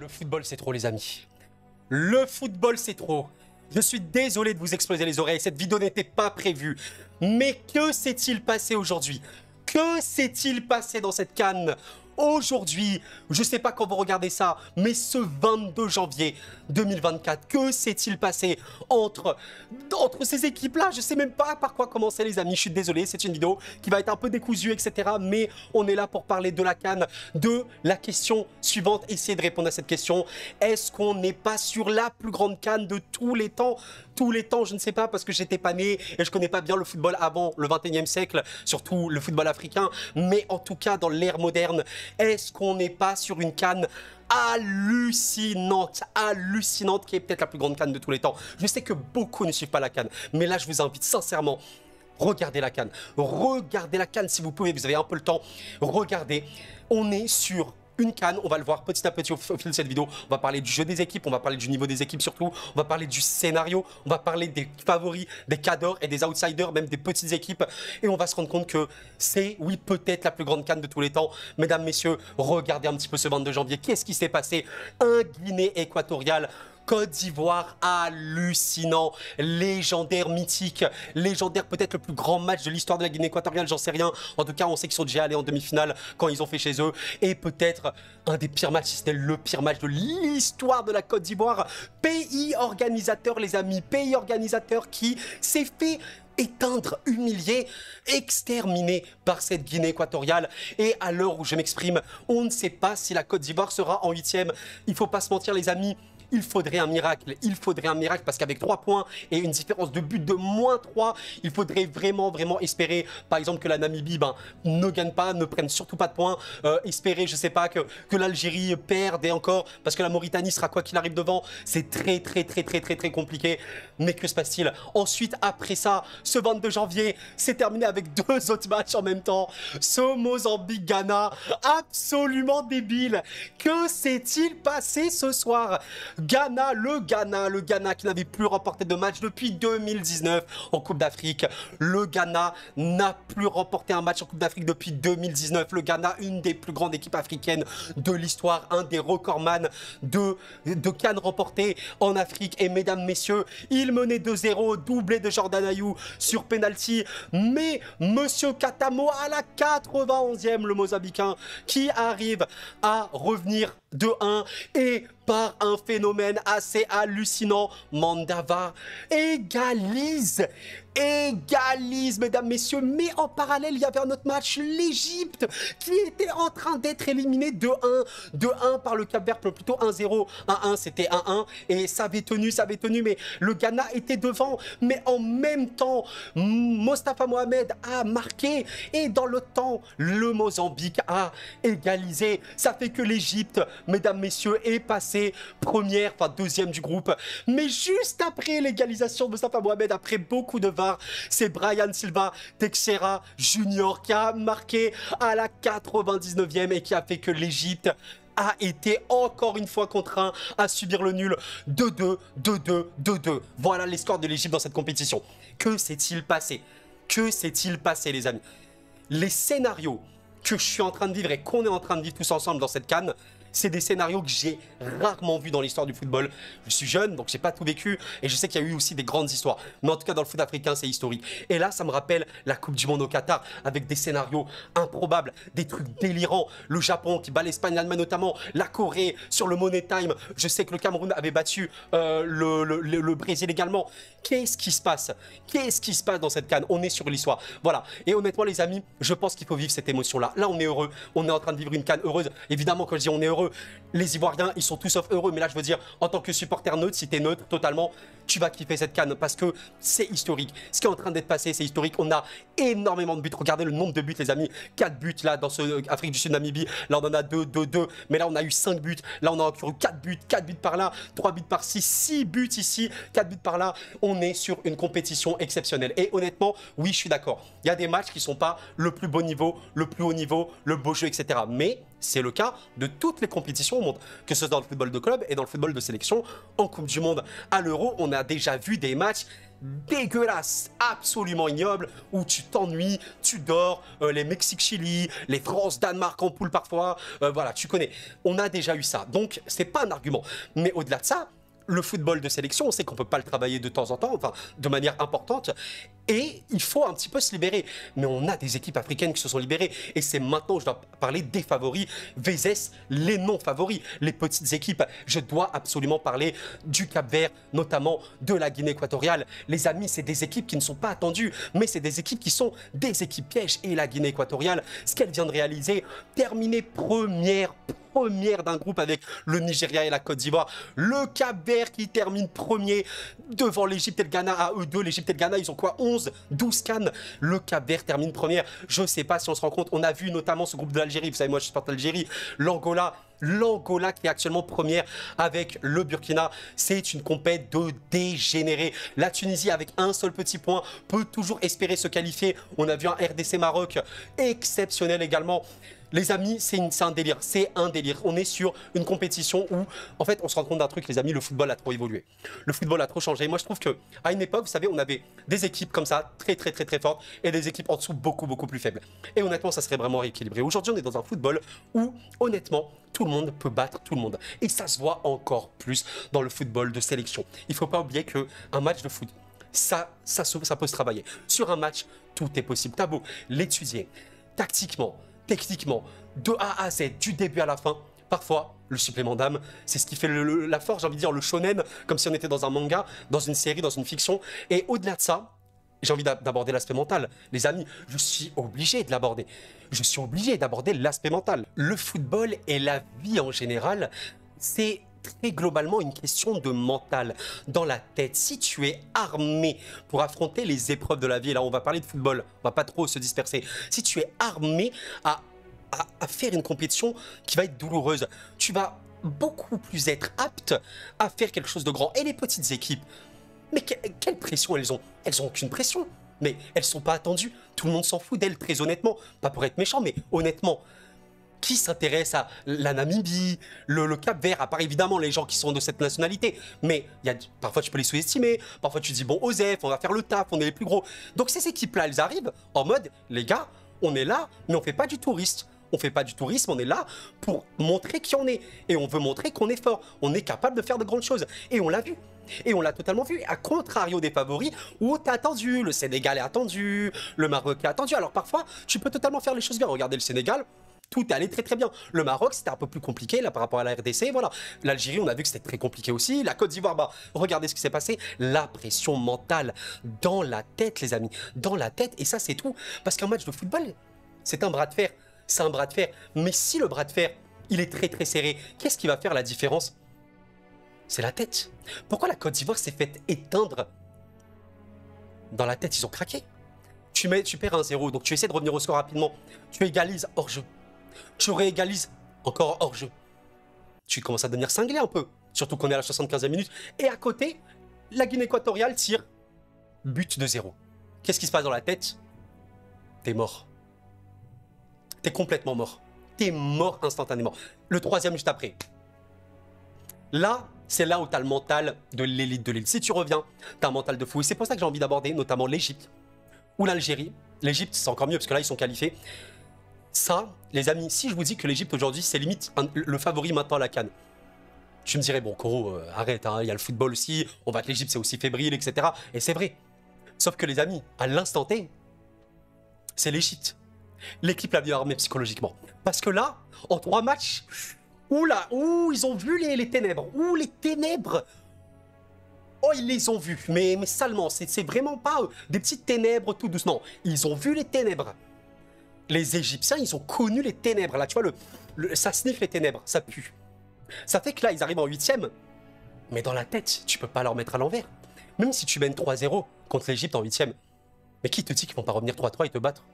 Le football, c'est trop, les amis. Le football, c'est trop. Je suis désolé de vous exploser les oreilles. Cette vidéo n'était pas prévue. Mais que s'est-il passé aujourd'hui? Que s'est-il passé dans cette CAN aujourd'hui? Je sais pas quand vous regardez ça, mais ce 22 janvier 2024, que s'est-il passé entre ces équipes-là? Je sais même pas par quoi commencer, les amis. Je suis désolé, c'est une vidéo qui va être un peu décousue, etc. Mais on est là pour parler de la CAN, de la question suivante. Essayez de répondre à cette question. Est-ce qu'on n'est pas sur la plus grande CAN de tous les temps? Tous les temps, je ne sais pas, parce que j'étais pas né et je connais pas bien le football avant le 21e siècle, surtout le football africain. Mais en tout cas, dans l'ère moderne, est-ce qu'on n'est pas sur une CAN hallucinante, qui est peut-être la plus grande CAN de tous les temps? Je sais que beaucoup ne suivent pas la CAN, mais là, je vous invite sincèrement, regardez la CAN. Regardez la CAN si vous pouvez, vous avez un peu le temps. Regardez, on est sur une CAN, on va le voir petit à petit au fil de cette vidéo. On va parler du jeu des équipes, on va parler du niveau des équipes surtout, on va parler du scénario, on va parler des favoris, des cadors et des outsiders, même des petites équipes. Et on va se rendre compte que c'est, oui, peut-être la plus grande CAN de tous les temps. Mesdames, messieurs, regardez un petit peu ce 22 janvier. Qu'est-ce qui s'est passé? Un Guinée équatoriale, Côte d'Ivoire, hallucinant, légendaire, mythique, légendaire, peut-être le plus grand match de l'histoire de la Guinée équatoriale, j'en sais rien. En tout cas, on sait qu'ils sont déjà allés en demi-finale quand ils ont fait chez eux. Et peut-être un des pires matchs, si c'était le pire match de l'histoire de la Côte d'Ivoire. Pays organisateur, les amis, pays organisateur qui s'est fait éteindre, humilié, exterminé par cette Guinée équatoriale. Et à l'heure où je m'exprime, on ne sait pas si la Côte d'Ivoire sera en 8e. Il ne faut pas se mentir, les amis. Il faudrait un miracle parce qu'avec 3 points et une différence de but de -3, il faudrait vraiment espérer, par exemple, que la Namibie ne gagne pas, ne prenne surtout pas de points, espérer, je sais pas, que l'Algérie perde et encore, parce que la Mauritanie sera quoi qu'il arrive devant, c'est très compliqué. Mais que se passe-t-il ensuite, après ça, ce 22 janvier, c'est terminé avec 2 autres matchs en même temps, ce Mozambique-Ghana, absolument débile. Que s'est-il passé ce soir? Le Ghana qui n'avait plus remporté de match depuis 2019 en Coupe d'Afrique. Le Ghana n'a plus remporté un match en Coupe d'Afrique depuis 2019. Le Ghana, une des plus grandes équipes africaines de l'histoire, un des recordman de CAN remportées en Afrique. Et mesdames, messieurs, il menait 2-0, doublé de Jordan Ayew sur penalty. Mais Monsieur Katamo à la 91e, le Mozambicain, qui arrive à revenir de 1 et par un phénomène assez hallucinant, Mandava égalise, mesdames, messieurs. Mais en parallèle, il y avait un autre match, l'Égypte, qui était en train d'être éliminé de 1 par le Cap-Vert, plutôt 1-0, 1-1, c'était 1-1, et ça avait tenu, mais le Ghana était devant. Mais en même temps, Mostafa Mohamed a marqué, et dans le temps, le Mozambique a égalisé. Ça fait que l'Égypte, mesdames, messieurs, est passée deuxième du groupe. Mais juste après l'égalisation de Mostafa Mohamed, après beaucoup de VAR, c'est Brian Silva Texera Junior qui a marqué à la 99e et qui a fait que l'Égypte a été encore une fois contraint à subir le nul. 2-2, 2-2, 2-2. Voilà les scores de l'Égypte dans cette compétition. Que s'est-il passé? Que s'est-il passé, les amis? Les scénarios que je suis en train de vivre et qu'on est en train de vivre tous ensemble dans cette CAN, c'est des scénarios que j'ai rarement vus dans l'histoire du football. Je suis jeune, donc j'ai pas tout vécu, et je sais qu'il y a eu aussi des grandes histoires. Mais en tout cas, dans le foot africain, c'est historique. Et là, ça me rappelle la Coupe du Monde au Qatar, avec des scénarios improbables, des trucs délirants. Le Japon qui bat l'Espagne, l'Allemagne notamment, la Corée sur le Money Time. Je sais que le Cameroun avait battu le Brésil également. Qu'est-ce qui se passe? Qu'est-ce qui se passe dans cette CAN? On est sur l'histoire. Voilà. Et honnêtement, les amis, je pense qu'il faut vivre cette émotion-là. Là, on est heureux. On est en train de vivre une CAN heureuse. Évidemment, quand je dis on est heureux, les Ivoiriens, ils sont tous sauf heureux. Mais là, je veux dire, en tant que supporter neutre, si t'es neutre totalement, tu vas kiffer cette CAN parce que c'est historique. Ce qui est en train d'être passé, c'est historique. On a énormément de buts. Regardez le nombre de buts, les amis. 4 buts là dans ce Afrique du Sud, Namibie. Là, on en a 2, 2, 2. Mais là, on a eu 5 buts. Là, on a eu 4 buts. 4 buts par là, 3 buts par-ci, 6 buts ici, 4 buts par là. On est sur une compétition exceptionnelle. Et honnêtement, oui, je suis d'accord. Il y a des matchs qui ne sont pas le plus beau niveau, le plus haut niveau, le beau jeu, etc. Mais c'est le cas de toutes les compétitions au monde, que ce soit dans le football de club et dans le football de sélection. En Coupe du Monde, à l'Euro, on a déjà vu des matchs dégueulasses, absolument ignobles, où tu t'ennuies, tu dors, les Mexique-Chili, les France-Danemark en poule parfois, voilà, tu connais. On a déjà eu ça, donc c'est pas un argument. Mais au-delà de ça, le football de sélection, on sait qu'on peut pas le travailler de temps en temps, enfin, de manière importante, et il faut un petit peu se libérer. Mais on a des équipes africaines qui se sont libérées, et c'est maintenant que je dois parler des favoris, VS, les non-favoris, les petites équipes. Je dois absolument parler du Cap-Vert, notamment de la Guinée équatoriale. Les amis, c'est des équipes qui ne sont pas attendues, mais c'est des équipes qui sont des équipes pièges. Et la Guinée équatoriale, ce qu'elle vient de réaliser, terminer première d'un groupe avec le Nigeria et la Côte d'Ivoire. Le Cap-Vert qui termine premier devant l'Égypte et le Ghana. À eux deux, l'Égypte et le Ghana, ils ont quoi, 11, 12 cannes. Le Cap-Vert termine première. Je ne sais pas si on se rend compte. On a vu notamment ce groupe de l'Algérie. Vous savez, moi, je supporte l'Algérie. L'Angola qui est actuellement première avec le Burkina. C'est une compète de dégénérés. La Tunisie, avec un seul petit point, peut toujours espérer se qualifier. On a vu un RDC Maroc exceptionnel également. Les amis, c'est un délire, c'est un délire. On est sur une compétition où, en fait, on se rend compte d'un truc, les amis, le football a trop évolué. Le football a trop changé. Moi, je trouve que à une époque, vous savez, on avait des équipes comme ça, très fortes, et des équipes en dessous beaucoup plus faibles. Et honnêtement, ça serait vraiment rééquilibré. Aujourd'hui, on est dans un football où, honnêtement, tout le monde peut battre tout le monde. Et ça se voit encore plus dans le football de sélection. Il ne faut pas oublier qu'un match de foot, ça peut se travailler. Sur un match, tout est possible. T'as beau l'étudier tactiquement, techniquement, de A à Z, du début à la fin, parfois, le supplément d'âme, c'est ce qui fait la force, j'ai envie de dire, le shonen, comme si on était dans un manga, dans une série, dans une fiction. Et au-delà de ça, j'ai envie d'aborder l'aspect mental. Les amis, je suis obligé de l'aborder. Je suis obligé d'aborder l'aspect mental. Le football et la vie en général, c'est très globalement une question de mental. Dans la tête, si tu es armé pour affronter les épreuves de la vie, et là on va parler de football, on va pas trop se disperser, si tu es armé à faire une compétition qui va être douloureuse, tu vas beaucoup plus être apte à faire quelque chose de grand. Et les petites équipes, mais quelle pression elles ont? Elles ont aucune pression, mais elles sont pas attendues, tout le monde s'en fout d'elles, très honnêtement, pas pour être méchant, mais honnêtement. Qui s'intéresse à la Namibie, le Cap-Vert, à part évidemment les gens qui sont de cette nationalité. Mais parfois tu peux les sous-estimer, parfois tu dis bon, Osef, on va faire le taf, on est les plus gros. Donc ces équipes-là, elles arrivent en mode, les gars, on est là, mais on fait pas du touriste. On fait pas du tourisme, on est là pour montrer qui on est. Et on veut montrer qu'on est fort, on est capable de faire de grandes choses. Et on l'a vu. Et on l'a totalement vu, à contrario des favoris où t'as attendu, le Sénégal est attendu, le Maroc est attendu. Alors parfois, tu peux totalement faire les choses bien. Regardez le Sénégal, tout est allé très bien. Le Maroc, c'était un peu plus compliqué là par rapport à la RDC, voilà. L'Algérie, on a vu que c'était très compliqué aussi. La Côte d'Ivoire, bah, regardez ce qui s'est passé. La pression mentale dans la tête, les amis, dans la tête. Et ça, c'est tout. Parce qu'un match de football, c'est un bras de fer. C'est un bras de fer. Mais si le bras de fer, il est très serré, qu'est-ce qui va faire la différence? C'est la tête. Pourquoi la Côte d'Ivoire s'est faite éteindre? Dans la tête, ils ont craqué. Tu perds 1-0, donc tu essaies de revenir au score rapidement. Tu égalises hors jeu. Tu réégalises encore hors jeu. Tu commences à devenir cinglé un peu. Surtout qu'on est à la 75e minute. Et à côté, la Guinée équatoriale tire. But de 0. Qu'est-ce qui se passe dans la tête? T'es mort. T'es complètement mort. T'es mort instantanément. Le troisième juste après. Là, c'est là où t'as le mental de l'élite de l'élite. Si tu reviens, t'as un mental de fou. Et c'est pour ça que j'ai envie d'aborder notamment l'Égypte ou l'Algérie. L'Égypte, c'est encore mieux parce que là, ils sont qualifiés. Ça, les amis, si je vous dis que l'Égypte aujourd'hui, c'est limite le favori maintenant à la CAN. Tu me dirais, bon, Koro, arrête, hein, il y a le football aussi, on voit que l'Égypte, c'est aussi fébrile, etc. Et c'est vrai. Sauf que les amis, à l'instant T, c'est l'Égypte. L'équipe la mieux armée psychologiquement. Parce que là, en 3 matchs, ils ont vu les ténèbres. Les ténèbres. Oh, ils les ont vus, mais salement. C'est vraiment pas des petites ténèbres tout doucement. Ils ont vu les ténèbres. Les Égyptiens, ils ont connu les ténèbres. Là, tu vois, ça sniffe les ténèbres, ça pue. Ça fait que là, ils arrivent en 8e. Mais dans la tête, tu peux pas leur mettre à l'envers. Même si tu mènes 3-0 contre l'Égypte en 8e. Mais qui te dit qu'ils vont pas revenir 3-3 et te battre?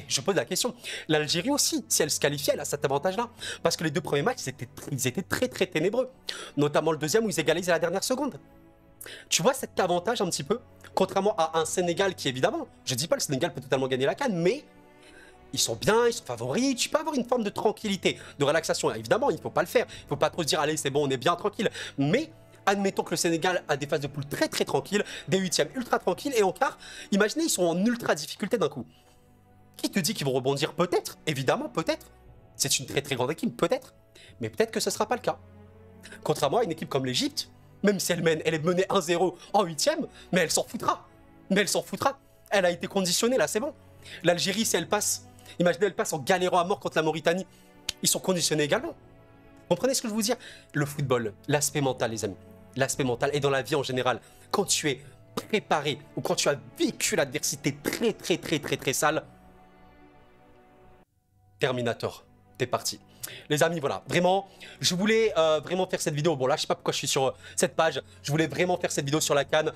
Je pose la question. L'Algérie aussi, si elle se qualifie, elle a cet avantage-là. Parce que les 2 premiers matchs, ils étaient très ténébreux. Notamment le deuxième où ils égalisent à la dernière seconde. Tu vois cet avantage un petit peu? Contrairement à un Sénégal qui, évidemment, je dis pas que le Sénégal peut totalement gagner la CAN, mais Ils sont bien, ils sont favoris. Tu peux avoir une forme de tranquillité, de relaxation. Évidemment, il ne faut pas le faire. Il ne faut pas trop se dire, allez, c'est bon, on est bien tranquille. Mais admettons que le Sénégal a des phases de poule très très tranquilles, des huitièmes ultra tranquilles, et en quart, imaginez, ils sont en ultra difficulté d'un coup. Qui te dit qu'ils vont rebondir? Peut-être, évidemment, peut-être. C'est une très très grande équipe, peut-être. Mais peut-être que ce ne sera pas le cas. Contrairement à une équipe comme l'Égypte, même si elle est menée 1-0 en huitième, mais elle s'en foutra. Mais elle s'en foutra. Elle a été conditionnée, là, c'est bon. L'Algérie, si elle passe, imaginez, elle passe en galérant à mort contre la Mauritanie. Ils sont conditionnés également. Vous comprenez ce que je veux dire? Le football, l'aspect mental, les amis. L'aspect mental, et dans la vie en général, quand tu es préparé ou quand tu as vécu l'adversité très sale, Terminator, t'es parti. Les amis, voilà, vraiment, je voulais vraiment faire cette vidéo. Bon, là, je sais pas pourquoi je suis sur cette page. Je voulais vraiment faire cette vidéo sur la CAN.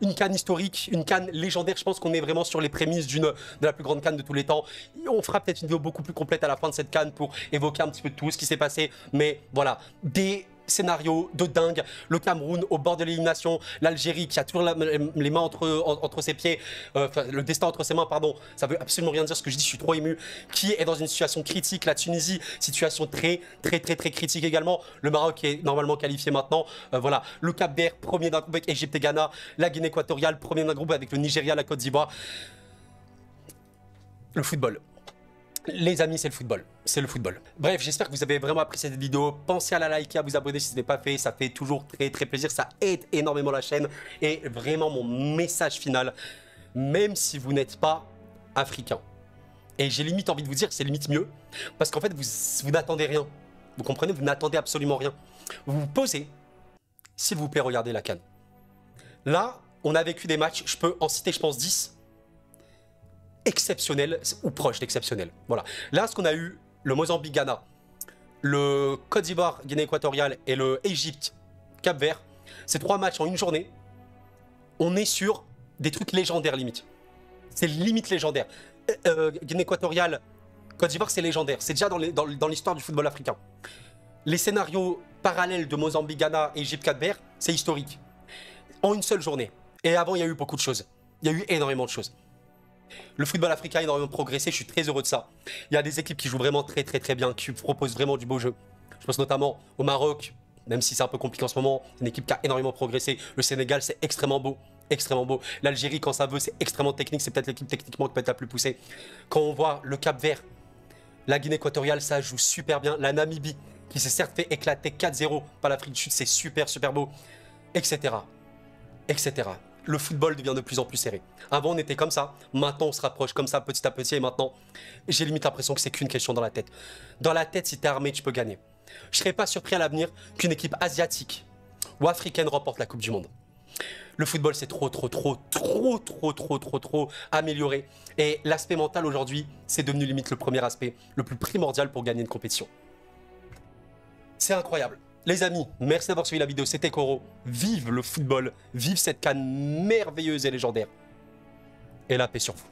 Une CAN historique, une CAN légendaire. Je pense qu'on est vraiment sur les prémices de la plus grande CAN de tous les temps. On fera peut-être une vidéo beaucoup plus complète à la fin de cette CAN pour évoquer un petit peu de tout ce qui s'est passé. Mais voilà, des scénario de dingue, le Cameroun au bord de l'élimination, l'Algérie qui a toujours les mains entre ses pieds, le destin entre ses mains, pardon, ça veut absolument rien dire ce que je dis, je suis trop ému, qui est dans une situation critique, la Tunisie, situation très critique également, le Maroc qui est normalement qualifié maintenant, voilà, le Cap-Vert, premier d'un groupe avec Égypte et Ghana, la Guinée équatoriale, premier d'un groupe avec le Nigeria, la Côte d'Ivoire, le football. Les amis, c'est le football. C'est le football. Bref, j'espère que vous avez vraiment apprécié cette vidéo. Pensez à la liker, à vous abonner si ce n'est pas fait. Ça fait toujours très plaisir. Ça aide énormément la chaîne. Et vraiment, mon message final, même si vous n'êtes pas africain, et j'ai limite envie de vous dire que c'est limite mieux, parce qu'en fait, vous n'attendez rien. Vous comprenez? Vous n'attendez absolument rien. Vous vous posez, s'il vous plaît, regardez la CAN. Là, on a vécu des matchs, je peux en citer, je pense, 10. Exceptionnel ou proche d'exceptionnel. Voilà. Là, ce qu'on a eu, le Mozambique-Ghana, le Côte d'Ivoire, Guinée équatoriale et le Égypte, Cap-Vert, ces 3 matchs en une journée, on est sur des trucs légendaires limite. C'est limite légendaire. Guinée équatoriale, Côte d'Ivoire, c'est légendaire. C'est déjà dans l'histoire du football africain. Les scénarios parallèles de Mozambique-Ghana et Égypte Cap-Vert, c'est historique. En une seule journée. Et avant, il y a eu beaucoup de choses. Il y a eu énormément de choses. Le football africain a énormément progressé, je suis très heureux de ça. Il y a des équipes qui jouent vraiment très bien, qui proposent vraiment du beau jeu. Je pense notamment au Maroc, même si c'est un peu compliqué en ce moment, une équipe qui a énormément progressé. Le Sénégal, c'est extrêmement beau, extrêmement beau. L'Algérie, quand ça veut, c'est extrêmement technique, c'est peut-être l'équipe techniquement qui peut être la plus poussée. Quand on voit le Cap-Vert, la Guinée équatoriale, ça joue super bien. La Namibie, qui s'est certes fait éclater 4-0 par l'Afrique du Sud, c'est super beau, etc. etc. Le football devient de plus en plus serré. Avant, on était comme ça. Maintenant, on se rapproche comme ça, petit à petit. Et maintenant, j'ai limite l'impression que c'est qu'une question dans la tête. Dans la tête, si t'es armé, tu peux gagner. Je serais pas surpris à l'avenir qu'une équipe asiatique ou africaine remporte la Coupe du Monde. Le football, c'est trop amélioré. Et l'aspect mental, aujourd'hui, c'est devenu limite le premier aspect, le plus primordial pour gagner une compétition. C'est incroyable. Les amis, merci d'avoir suivi la vidéo, c'était Koro. Vive le football, vive cette CAN merveilleuse et légendaire. Et la paix sur vous.